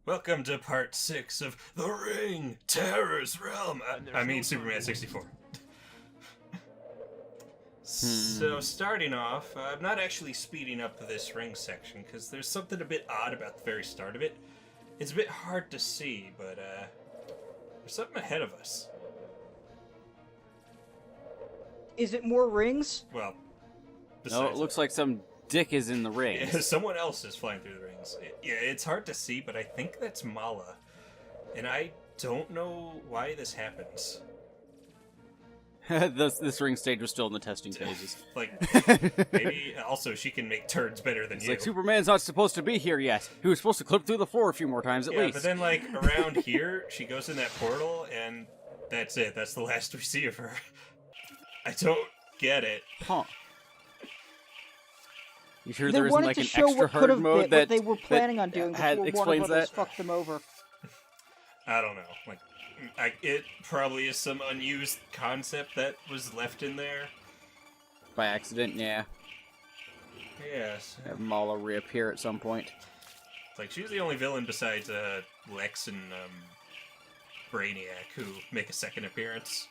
Welcome to part 6 of The Ring, Terror's Realm. I mean Superman 64. So starting off, I'm not actually speeding up this ring section because there's something a bit odd about the very start of it. It's a bit hard to see, but there's something ahead of us. Is it more rings? Well, no, it looks like some dick is in the ring. Yeah, someone else is flying through the rings. Yeah, it's hard to see, but I think that's Mala. And I don't know why this happens. this ring stage was still in the testing phases. Maybe also she can make turds better than it's you. Like, Superman's not supposed to be here yet. He was supposed to clip through the floor a few more times at least. But then, around here, she goes in that portal, and that's it. That's the last we see of her. I don't get it. Huh. You sure They there isn't wanted like to an show extra what could hard have mode been, that what they were planning on doing before Warner explains Brothers that? fucked them over. I don't know. It probably is some unused concept that was left in there. By accident, yeah. Yes. Have Mala reappear at some point. It's like she's the only villain besides Lex and Brainiac who make a second appearance.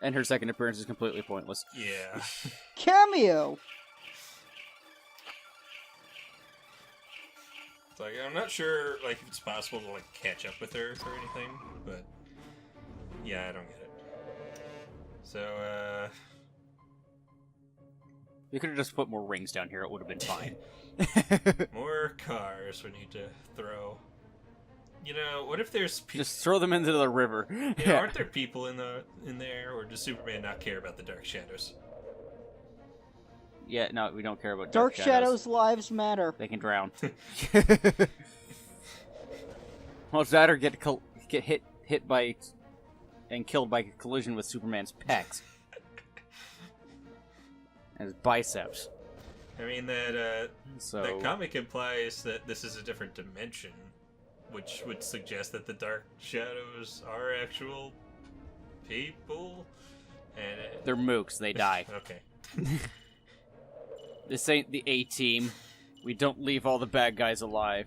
And her second appearance is completely pointless. Yeah. Cameo! It's like, I'm not sure if it's possible to catch up with her or anything, but yeah, I don't get it. So, You could have just put more rings down here, it would have been fine. more cars we need to throw. You know, what if there's Just throw them into the river. Aren't there people in there, or does Superman not care about the Dark Shadows? Yeah, no, we don't care about Dark Shadows' lives matter. They can drown. Well, that or get hit by and killed by a collision with Superman's pecs and his biceps. I mean that So comic implies that this is a different dimension, which would suggest that the Dark Shadows are actual people, and they're mooks. They die. Okay. This ain't the A-Team. We don't leave all the bad guys alive.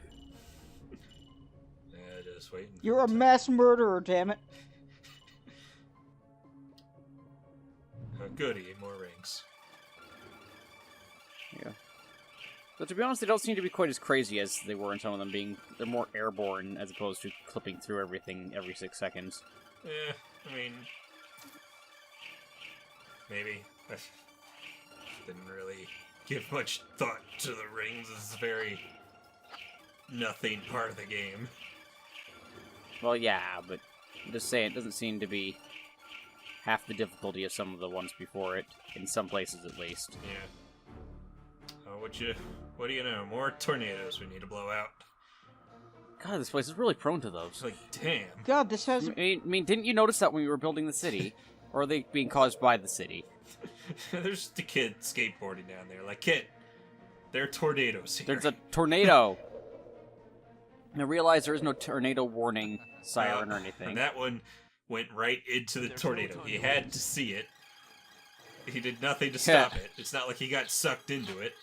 Yeah, just waiting. You're a mass murderer, damn it. Oh, goody, more rings. Yeah. But to be honest, they don't seem to be quite as crazy as they were in some of them being... They're more airborne as opposed to clipping through everything every 6 seconds. Yeah, I mean... Maybe. I didn't really give much thought to the rings. This is a very... nothing part of the game. Well, yeah, but I'm just saying, it doesn't seem to be half the difficulty of some of the ones before it, in some places at least. Yeah. Oh, what do you know? More tornadoes we need to blow out. God, this place is really prone to those. It's like, damn. God, this has... I mean, didn't you notice that when we were building the city? Or are they being caused by the city? There's the kid skateboarding down there. Like, kid, there are tornadoes here. There's a tornado! I realize there is no tornado warning siren or anything. And that one went right into the tornado. He had to see it. He did nothing to stop it. It's not like he got sucked into it.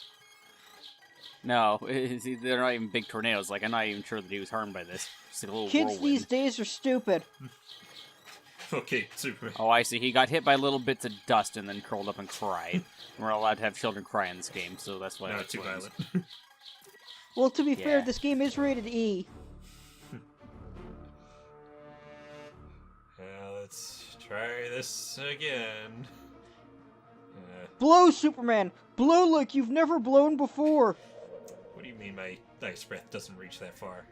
No, they're not even big tornadoes. Like, I'm not even sure that he was harmed by this. Just like a little Kids whirlwind. these days are stupid. Okay, Superman. Oh, I see. He got hit by little bits of dust and then curled up and cried. We're not allowed to have children cry in this game, so that's why. Not too violent. Well, to be fair, Yeah. this game is rated E. Let's try this again. Blow, Superman! Blow like you've never blown before! What do you mean my ice breath doesn't reach that far?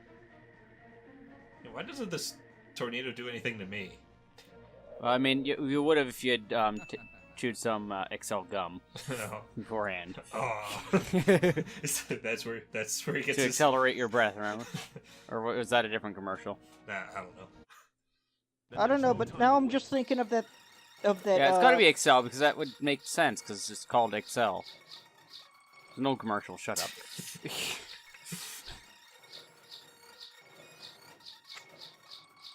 Why doesn't this tornado do anything to me? I mean, you would have if you had chewed some Excel gum Oh. beforehand. Oh. that's where he gets To his... accelerate your breath, remember? Or was that a different commercial? Nah, I don't know. I don't know, but now I'm just thinking of that... Yeah, it's gotta be Excel, because that would make sense, because it's called Excel. No commercial, shut up.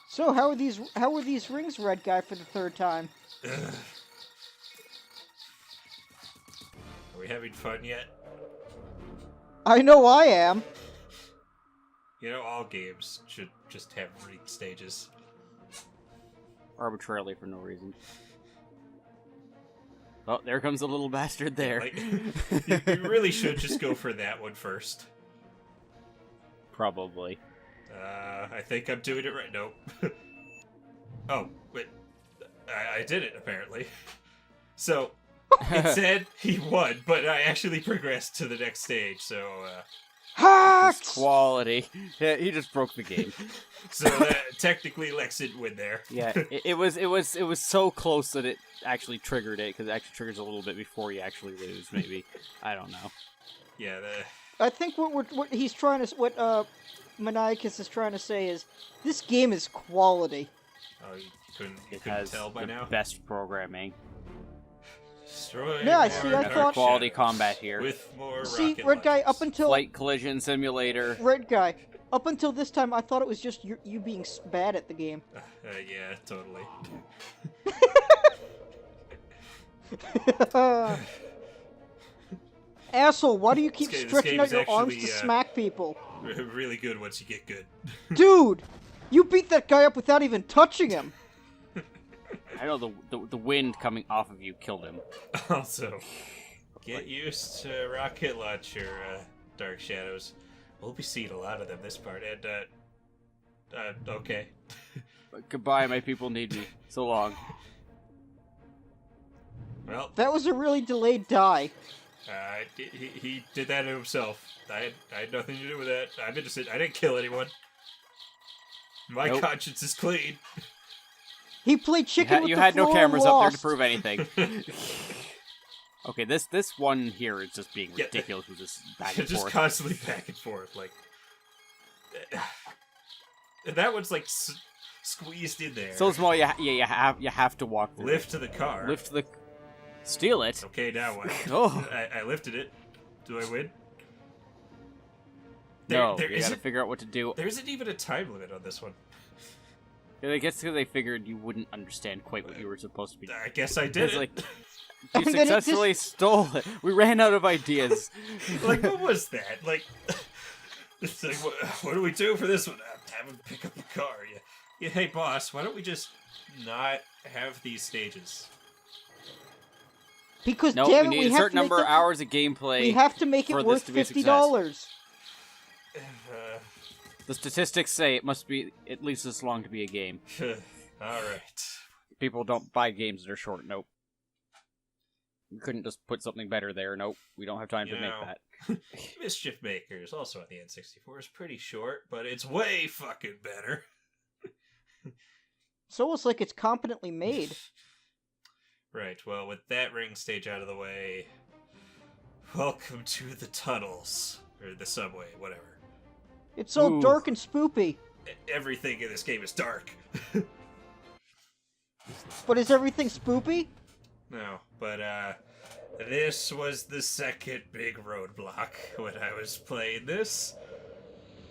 So, how are these rings, Red Guy, for the third time? Are we having fun yet? I know I am. You know, all games should just have rigged stages. Arbitrarily for no reason. Oh, there comes a little bastard there. Like, you really should just go for that one first. Probably. I think I'm doing it right. Nope. Oh, wait. I did it, apparently. So, it said he won, but I actually progressed to the next stage, so, Hacks! Quality. Yeah, he just broke the game. So that technically Lex didn't win there. Yeah, it was so close that it actually triggered it, because it actually triggers a little bit before you actually lose, maybe. I don't know. Yeah, I think what he's trying to, what Maniacus is trying to say is, this game is quality. oh, you couldn't It couldn't has tell by the now? best programming. Destroy Yeah, more see, I dark thought- Quality shadows combat here. With more See, rocket Red Guy, launchers. up until... Flight collision simulator. Red Guy, up until this time, I thought it was just you being bad at the game. Yeah, totally. Asshole, why do you keep This game stretching out is your arms actually, to smack people? Really good once you get good. Dude! You beat that guy up without even touching him! I know the wind coming off of you killed him. Also, get used to rocket launcher, Dark Shadows. We'll be seeing a lot of them this part, and, okay. Goodbye, my people need me. So long. Well, That was a really delayed die. he did that to himself. I had nothing to do with that. I'm innocent. I didn't kill anyone. My Nope. conscience is clean. He played chicken with You the had no floor and cameras up there to lost. prove anything. Okay, this one here is just being Yeah. ridiculous with this back and Just forth. constantly back and forth, like... that one's, like, squeezed in there. So small, you have to walk through. Lift to the car. Lift the. Steal it. Okay, now what? Oh. I lifted it. Do I win? No, there you gotta isn't- figure out what to do. There isn't even a time limit on this one. I guess because they figured you wouldn't understand quite what you were supposed to be doing. I guess I did It's it. like, And you then it just- successfully stole it. We ran out of ideas. Like, what was that? Like, it's like, what do we do for this one? Have him pick up the car. Yeah, hey, boss, why don't we just not have these stages? Because, No, damn we it, need a have certain to make number of it- hours of gameplay. We have to make for it this worth to be a success. $50. The statistics say it must be at least this long to be a game. Alright. People don't buy games that are short. Nope. We couldn't just put something better there. Nope. We don't have time to You make know. that. Mischief Makers, also on the N64, is pretty short, but it's way fucking better. It's almost like it's competently made. Right, well, with that ring stage out of the way, welcome to the tunnels. Or the subway, whatever. It's all Ooh. dark and spoopy. Everything in this game is dark. But is everything spoopy? No, but this was the second big roadblock when I was playing this.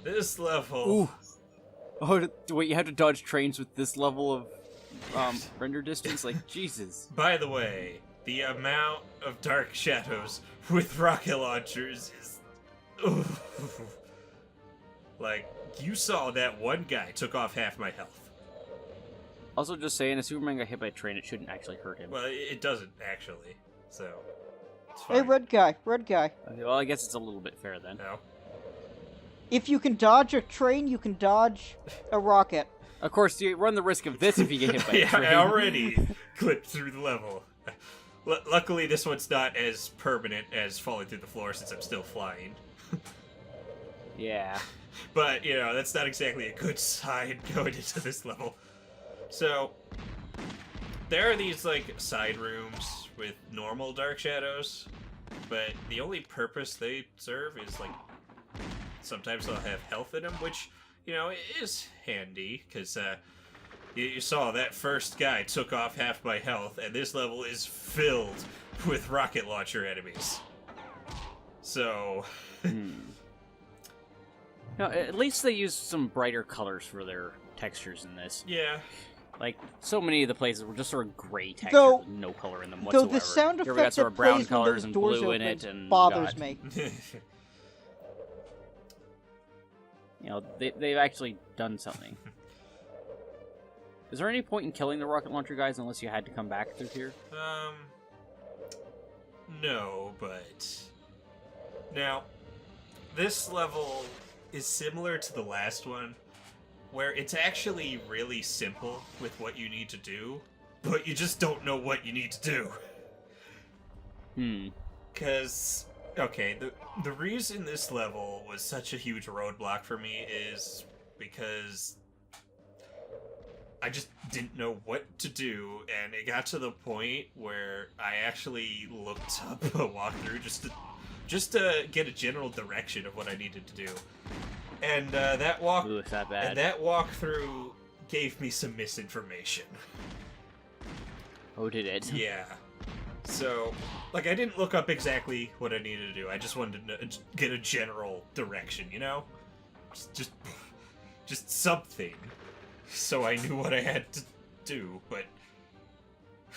This level. Ooh. Oh, wait, you had to dodge trains with this level of render distance? Like, Jesus. By the way, the amount of Dark Shadows with rocket launchers is... Like, you saw that one guy took off half my health. Also, just saying, if Superman got hit by a train, it shouldn't actually hurt him. Well, it doesn't, actually. So, it's fine. Hey, red guy. Okay, well, I guess it's a little bit fair then. No. If you can dodge a train, you can dodge a rocket. Of course, you run the risk of this if you get hit by a Yeah, train. I already clipped through the level. Luckily, this one's not as permanent as falling through the floor since I'm still flying. Yeah. But, you know, that's not exactly a good sign going into this level. So, there are these, like, side rooms with normal Dark Shadows, but the only purpose they serve is, like, sometimes they'll have health in them, which, you know, is handy, because, you saw that first guy took off half my health, and this level is filled with rocket launcher enemies. So... No, at least they used some brighter colors for their textures in this. yeah. Like, so many of the places were just sort of gray textures Though- with no color in them Though whatsoever. the sound Here we got effect sort that of brown plays when colors those and doors blue in open it, and bothers God. me. You know, they've actually done something. Is there any point in killing the rocket launcher guys unless you had to come back through here? No, but... Now, this level is similar to the last one, where it's actually really simple with what you need to do, but you just don't know what you need to do. Because, okay, the reason this level was such a huge roadblock for me is because I just didn't know what to do, and it got to the point where I actually looked up a walkthrough just to get a general direction of what I needed to do. And that walkthrough gave me some misinformation. Oh, did it? Yeah. So, like, I didn't look up exactly what I needed to do. I just wanted to get a general direction, you know? Just something. So I knew what I had to do, but...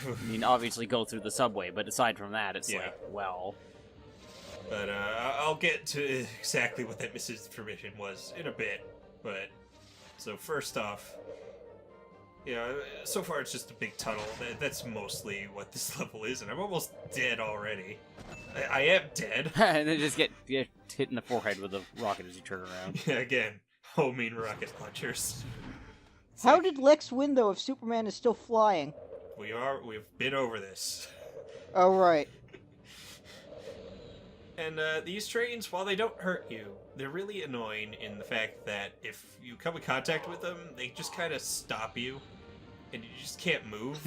I mean, obviously go through the subway, but aside from that, it's like, well... But, I'll get to exactly what that misinformation was in a bit, but... So, first off... Yeah, so far it's just a big tunnel. That's mostly what this level is, and I'm almost dead already. I am dead. And then just get hit in the forehead with a rocket as you turn around. Yeah, again, homing rocket launchers. How did Lex win, though, if Superman is still flying? We've been over this. Oh, right. And these trains, while they don't hurt you, they're really annoying in the fact that if you come in contact with them, they just kind of stop you, and you just can't move.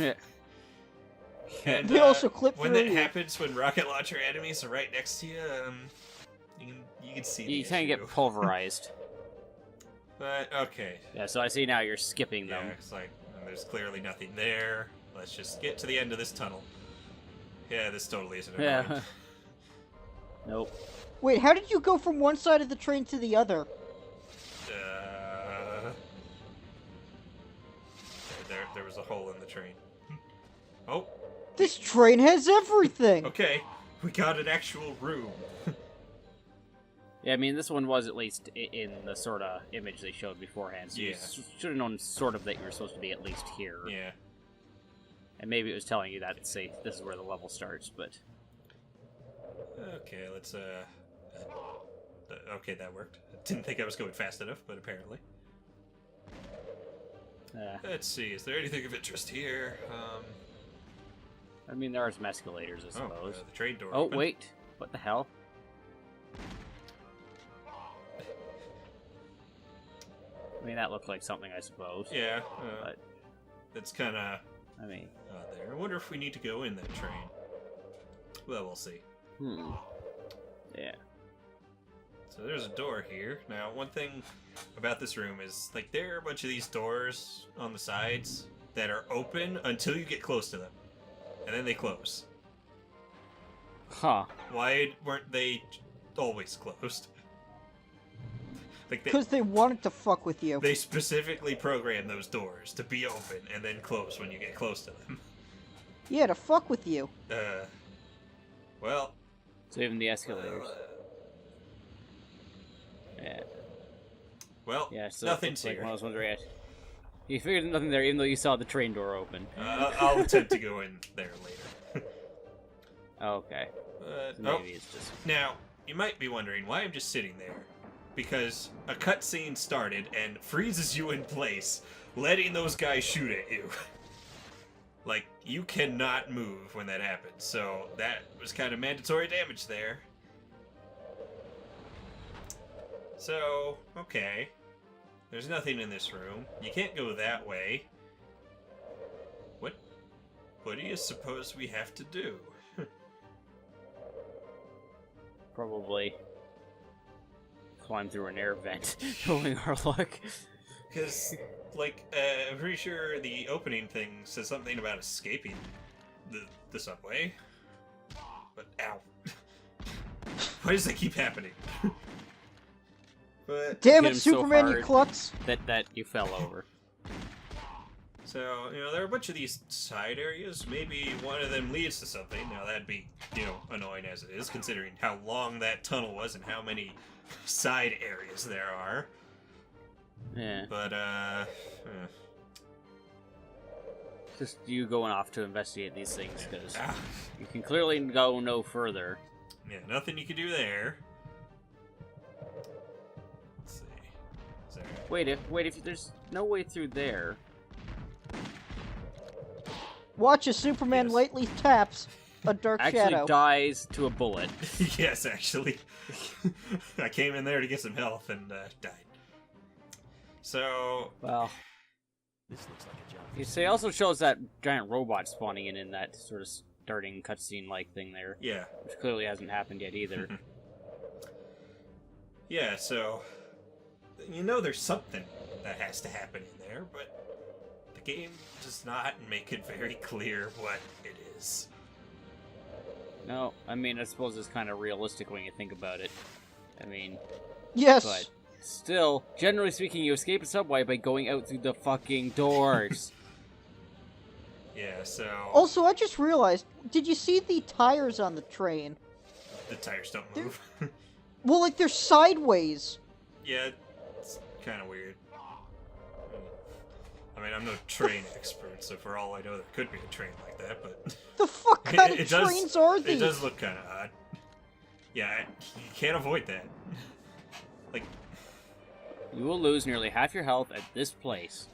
And they also clip when through that you. happens, when rocket launcher enemies are right next to you, you can see You the kind of issue. get pulverized. But, okay. Yeah, so I see now you're skipping them. Yeah, it's like, there's clearly nothing there. Let's just get to the end of this tunnel. Yeah, this totally isn't annoying. Yeah. Nope. Wait, how did you go from one side of the train to the other? There was a hole in the train. Oh. This train has everything! Okay, we got an actual room. Yeah, I mean, this one was at least in the sort of image they showed beforehand, so you should have known sort of that you were supposed to be at least here. Yeah. And maybe it was telling you that, say, this is where the level starts, but... Okay, let's, okay, that worked. Didn't think I was going fast enough, but apparently. Let's see, is there anything of interest here? I mean, there are some escalators, I suppose. The train door Oh, opened. wait. What the hell? I mean, that looked like something, I suppose. Yeah, but it's kind of I mean... there. I wonder if we need to go in that train. Well, we'll see. Yeah. So there's a door here. Now, one thing about this room is, like, there are a bunch of these doors on the sides that are open until you get close to them. And then they close. Huh. Why weren't they always closed? Like Because they wanted to fuck with you. They specifically programmed those doors to be open and then close when you get close to them. Yeah, to fuck with you. Well... So even the escalators. Yeah. Well, Yeah, so nothing's like here. one of those ones where you figured nothing there, even though you saw the train door open. I'll attempt to go in there later. Okay. So maybe it's just... Now, you might be wondering why I'm just sitting there. Because a cutscene started and freezes you in place, letting those guys shoot at you. Like, you cannot move when that happens, so that was kind of mandatory damage there. So, okay. There's nothing in this room. You can't go that way. What do you suppose we have to do? Probably climb through an air vent, knowing our luck. Because, like, I'm pretty sure the opening thing says something about escaping the subway. But, ow. Why does that keep happening? But, Damn hit it, him so Superman, you hard. klutz! That you fell over. so, there are a bunch of these side areas. Maybe one of them leads to something. Now, that'd be, annoying as it is, considering how long that tunnel was and how many side areas there are. Yeah. But, Just you going off to investigate these things, because Ah. you can clearly go no further. Yeah, nothing you can do there. Let's see. Is there... Wait, if there's no way through there. Watch as Superman Yes. lightly taps a dark Actually shadow. dies to a bullet. Yes, actually. I came in there to get some health and died. So, Well, This looks like a job. you see, it also shows that giant robot spawning in that sort of starting cutscene-like thing there, yeah. which clearly hasn't happened yet either. Yeah, so, you know there's something that has to happen in there, but the game does not make it very clear what it is. No, I mean, I suppose it's kind of realistic when you think about it. I mean, Yes. but still, generally speaking, you escape a subway by going out through the fucking doors. Yeah, so... Also, I just realized, did you see the tires on the train? The tires don't move. Well, like, they're sideways. Yeah, it's kind of weird. I mean, I'm no train expert, so for all I know, there could be a train like that, but... The fuck kind of It does- trains are It these? does look kind of odd. Yeah, you can't avoid that. Like, You will lose nearly half your health at this place.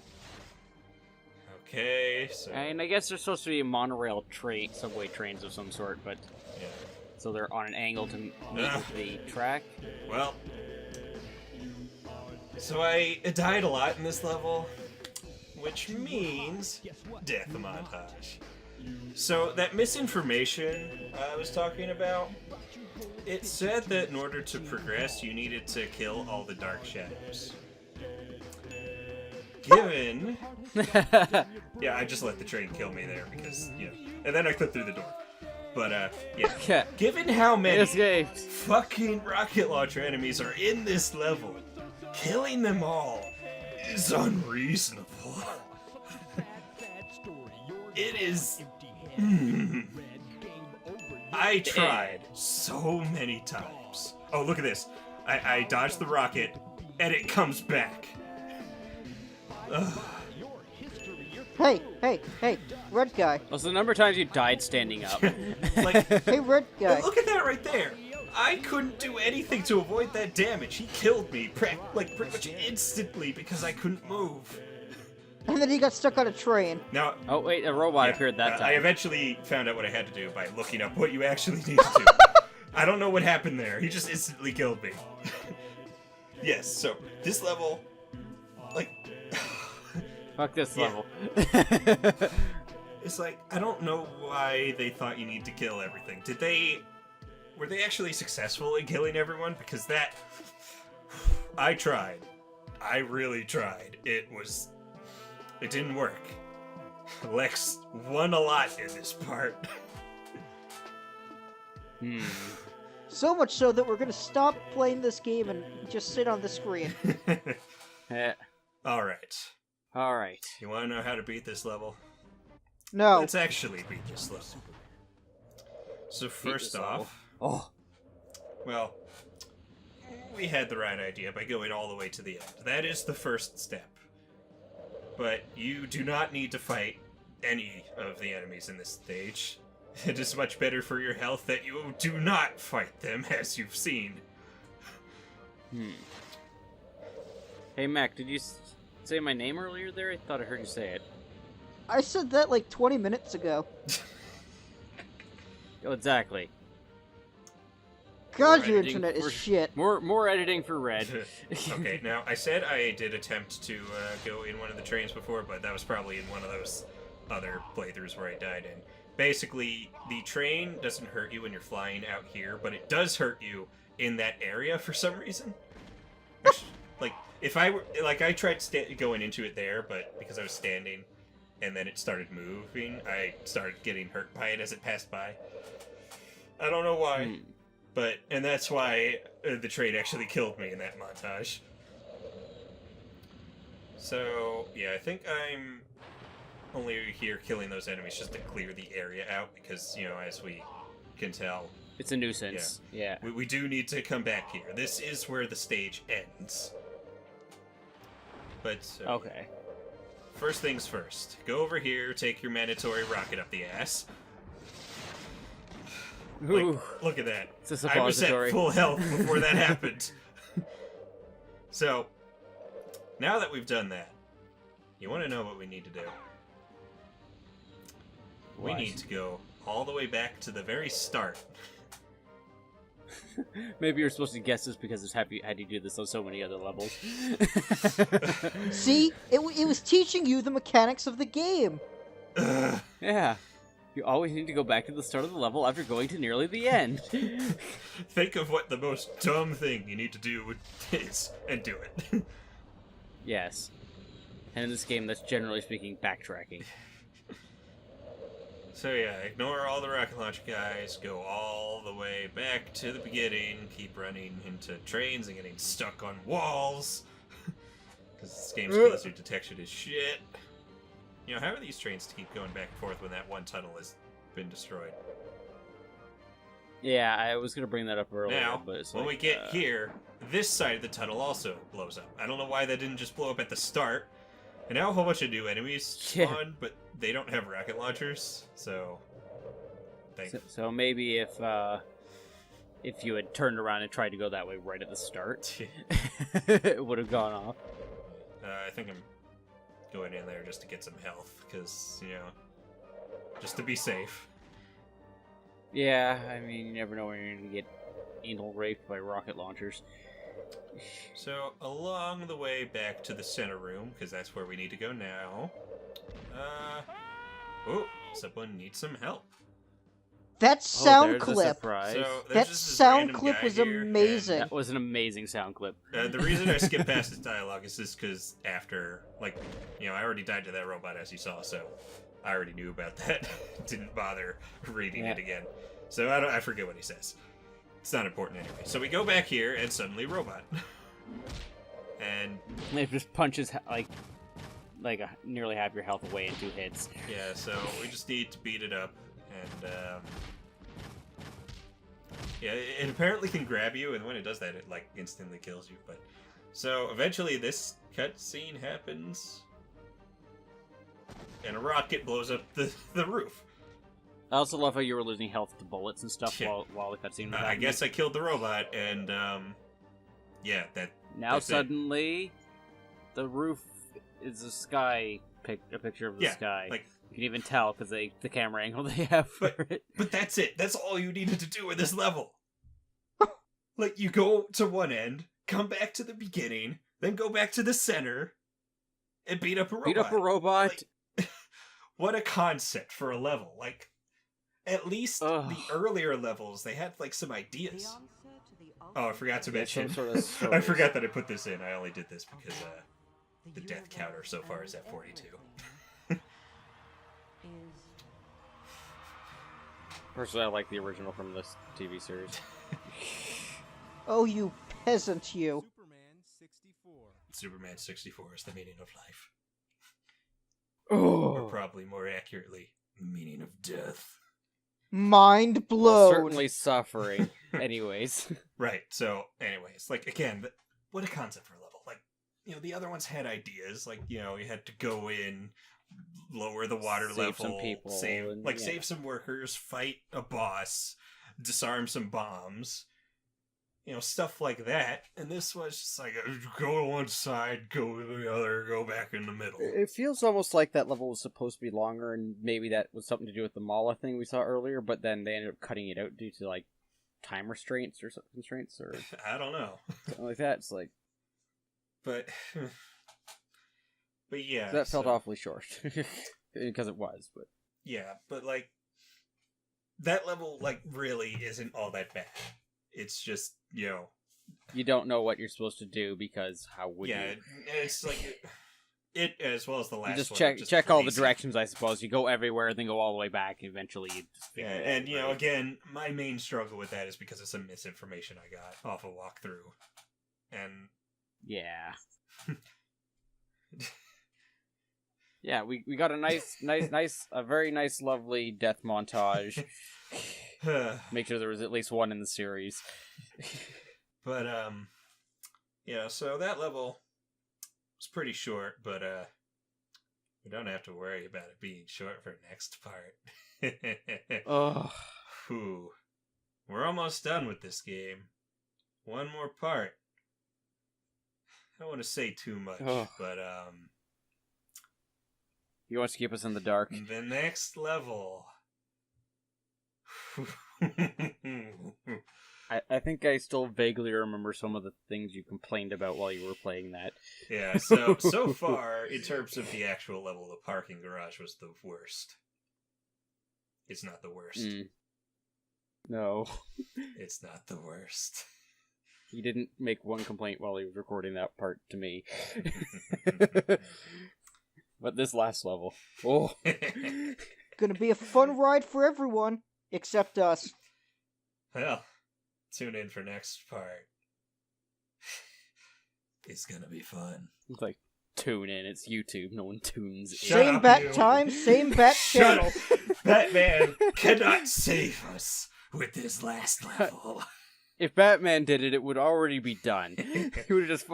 okay, so... And I guess there's supposed to be monorail subway trains of some sort, but Yeah. so they're on an angle to meet with the track. Well... So I died a lot in this level, which means death montage. So that misinformation I was talking about, it said that in order to progress, you needed to kill all the dark shadows. Given... Yeah, I just let the train kill me there because, you know... And then I clipped through the door. But, yeah. Yeah. Given how many Escaped. fucking rocket launcher enemies are in this level, killing them all is unreasonable. It is... I tried so many times. Oh, look at this. I dodged the rocket, and it comes back. Ugh. Hey, red guy. Also, the number of times you died standing up. Like, Hey, red guy. look at that right there. I couldn't do anything to avoid that damage. He killed me, pretty much instantly because I couldn't move. And then he got stuck on a train. Now, Oh wait, a robot yeah, appeared that I time. eventually found out what I had to do by looking up what you actually need to do. I don't know what happened there. He just instantly killed me. Yes, so this level, like, Fuck this Yeah. level. it's like, I don't know why they thought you need to kill everything. Were they actually successful in killing everyone? Because I tried. I really tried. It didn't work. Lex won a lot in this part. So much so that we're gonna stop playing this game and just sit on the screen. Alright. Alright. You want to know how to beat this level? No. Let's actually beat this level. So first this level. off, Oh. well, we had the right idea by going all the way to the end. That is the first step. But you do not need to fight any of the enemies in this stage. It is much better for your health that you do not fight them, as you've seen. Hey Mac, did you say my name earlier there? I thought I heard you say it. I said that like 20 minutes ago. Oh, exactly. God, More your editing internet is for- shit. More editing for Red. Okay, now, I said I did attempt to go in one of the trains before, but that was probably in one of those other playthroughs where I died in. Basically, the train doesn't hurt you when you're flying out here, but it does hurt you in that area for some reason. Like, if I were... Like, I tried going into it there, but because I was standing, and then it started moving, I started getting hurt by it as it passed by. I don't know why. But, and that's why the train actually killed me in that montage. So, yeah, I think I'm only here killing those enemies just to clear the area out, because, you know, as we can tell, It's a nuisance. Yeah. we do need to come back here. This is where the stage ends. But Okay. first things first. Go over here, take your mandatory rocket up the ass. Ooh. Like, look at that. It's a I was at suppository. full health before that happened. So, now that we've done that, you want to know what we need to do? We What? need to go all the way back to the very start. Maybe you're supposed to guess this because it's had you do this on so many other levels. See, it was teaching you the mechanics of the game. Ugh. Yeah. You always need to go back to the start of the level after going to nearly the end. Think of what the most dumb thing you need to do is, and do it. Yes. And in this game, that's generally speaking backtracking. So yeah, ignore all the rocket launch guys, go all the way back to the beginning, keep running into trains and getting stuck on walls. Because this game's collision detection is shit. You know, how are these trains to keep going back and forth when that one tunnel has been destroyed? Yeah, I was gonna bring that up earlier, Now, but it's when like, we get here, this side of the tunnel also blows up. I don't know why that didn't just blow up at the start. And now a whole bunch of new enemies Yeah. spawn, but they don't have rocket launchers, so... So maybe if you had turned around and tried to go that way right at the start, it would have gone off. I think I'm going in there just to get some health, because, you know, just to be safe. Yeah, I mean, you never know when you're going to get anal raped by rocket launchers. So, along the way back to the center room, because that's where we need to go now. Oh, someone needs some help. That sound there's a clip. surprise. So, That there's just this sound random clip guy was here, amazing. That was an amazing sound clip. and, the reason I skipped past his dialogue is just because after, like, you know, I already died to that robot, as you saw, so I already knew about that. Didn't bother reading it again. So I forget what he says. It's not important anyway. So we go back here, and suddenly robot. And It just punches nearly half your health away in 2 hits. yeah, so we just need to beat it up, and yeah, it apparently can grab you, and when it does that, it like instantly kills you. But so eventually, this cutscene happens, and a rocket blows up the roof. I also love how you were losing health to bullets and stuff Yeah. while the cutscene was I happening. guess I killed the robot, and yeah, Now that's it. suddenly, the roof is a picture of the Yeah, sky. like- You can even tell because the camera angle they have for it. But that's it. That's all you needed to do in this level. Like, you go to one end, come back to the beginning, then go back to the center, and beat up a robot. Beat up a robot. Like, what a concept for a level. Like, at least Ugh. the earlier levels, they had, like, some ideas. Oh, I forgot to mention. some sort of I stories. forgot that I put this in. I only did this because, the death counter so far is at 42. Personally, I like the original from this TV series. Oh, you peasant, you. Superman 64 is the meaning of life. Oh, Or probably more accurately, the meaning of death. Mind blown. certainly suffering. Anyways, Right, so, anyways, like, again, what a concept for a level. Like, you know, the other ones had ideas, like, you know, you had to go in, lower the water Save level, some people, and, yeah. save some workers, fight a boss, disarm some bombs, you know, stuff like that. And this was just like, go to one side, go to the other, go back in the middle. it feels almost like that level was supposed to be longer, and maybe that was something to do with the Mala thing we saw earlier. But then they ended up cutting it out due to like time restraints or something constraints or I don't know. something like that. It's like But yeah. that felt so- awfully short because it was. But Yeah, but like that level like really isn't all that bad. It's just, you know, you don't know what you're supposed to do because how would yeah, you? it's like it as well as the last You just one. check just check all the crazy. directions, I suppose. You go everywhere, then go all the way back. And eventually, you just Yeah, figure it and out, you know, right? again, my main struggle with that is because of some misinformation I got off a walkthrough, and Yeah. Yeah, we got a a very nice, lovely death montage. Make sure there was at least one in the series. but yeah, so that level was It's pretty short, but we don't have to worry about it being short for next part. Oh, Whew. We're almost done with this game. One more part. I don't want to say too much, but he wants to keep us in the dark. the next level. I think I still vaguely remember some of the things you complained about while you were playing that. Yeah, so far, in terms of the actual level, the parking garage was the worst. It's not the worst. No. It's not the worst. He didn't make one complaint while he was recording that part to me. But this last level. Oh. Gonna be a fun ride for everyone, except us. Well, tune in for next part. It's gonna be fun. It's like, tune in. It's YouTube. No one tunes in. Shut Same up, bat you. time, same bat Shut channel. up! Batman cannot save us with this last level. If Batman did it, it would already be done. He would have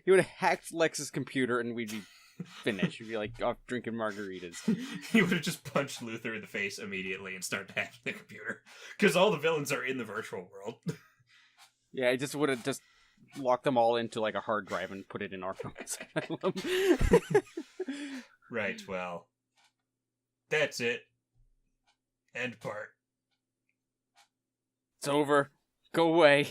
he would have hacked Lex's computer and we'd be finished. We'd be like off drinking margaritas. He would have just punched Luthor in the face immediately and started hacking the computer. Because all the villains are in the virtual world. Yeah, I just would have just locked them all into like a hard drive and put it in Arkham Asylum. Right, well. That's it. End part. It's over. Go away.